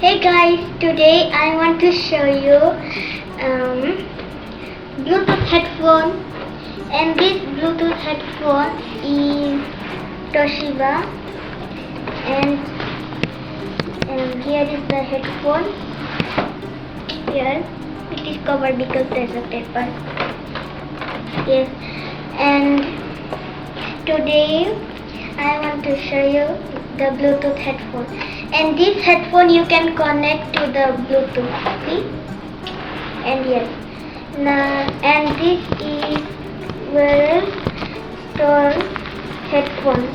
Hey guys, today I want to show you Bluetooth headphone, and this Bluetooth headphone is Toshiba, and here is the headphone. Here it is covered because there's a paper. Yes, and today I want to show you the Bluetooth headphone, and this headphone you can connect to the Bluetooth, see, and yes, now, and this is well store headphone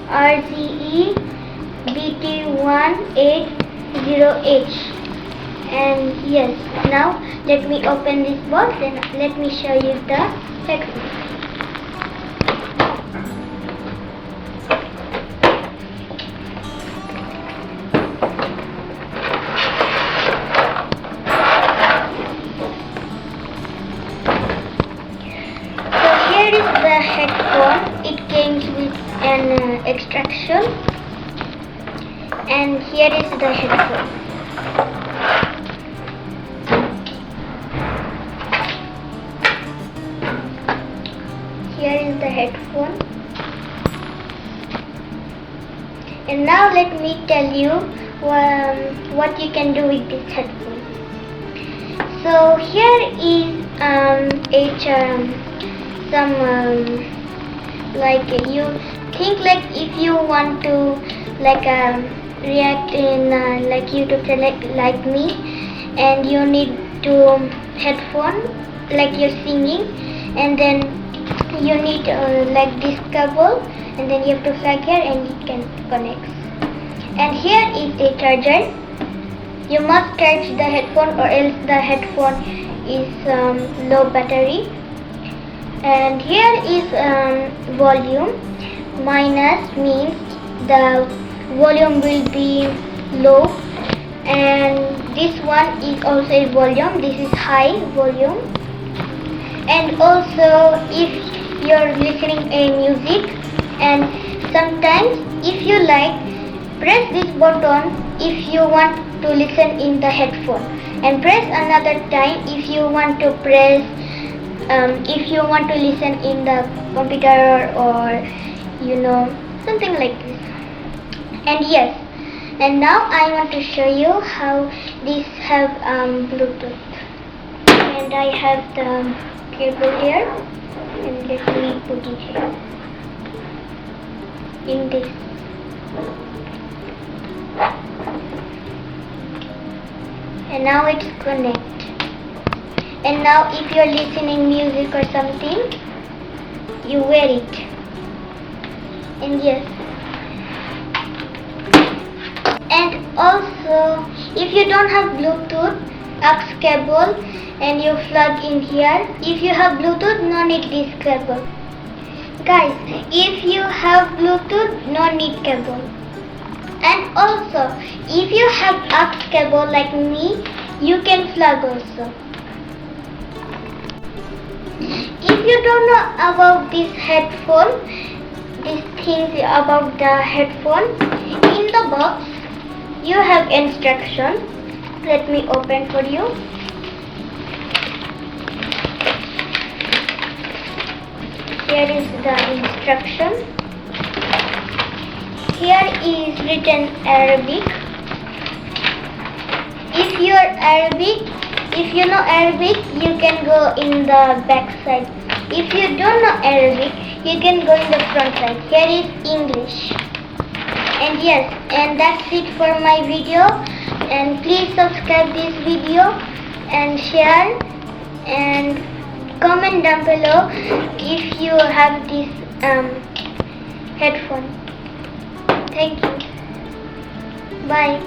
RZE-BT180H, and yes, now let me open this box and let me show you the headphone. Here is the headphone. It came with an extraction, and here is the headphone. Here is the headphone, and now let me tell you what you can do with this headphone. So here is some like you think, like if you want to react in like YouTube select like me, and you need to headphone like you're singing, and then you need like this cable, and then you have to plug here and it can connect. And here is a charger. You must charge the headphone or else the headphone is low battery. And here is volume. Minus means the volume will be low, and this one is also a volume. This is high volume. And also if you're listening a music, and sometimes if you like, press this button if you want to listen in the headphone, and press another time if you want to press if you want to listen in the computer, or something like this. And yes, and now I want to show you how this have Bluetooth, and I have the cable here, and let me put it here in this. And now it's connect. And now if you're listening music or something, you wear it. And yes. And also, if you don't have Bluetooth aux cable and you plug in here, if you have Bluetooth, no need this cable. Guys, if you have Bluetooth, no need cable. And also, if you have aux cable like me, you can plug also. If you don't know about this headphone, these things about the headphone, in the box you have instruction. Let me open for you. Here is the instruction. Here is written Arabic. If you know Arabic, you can go in the back side. If you don't know Arabic, you can go in the front side. Here is English. And yes, and that's it for my video. And please subscribe this video and share and comment down below if you have this headphone. Thank you. Bye.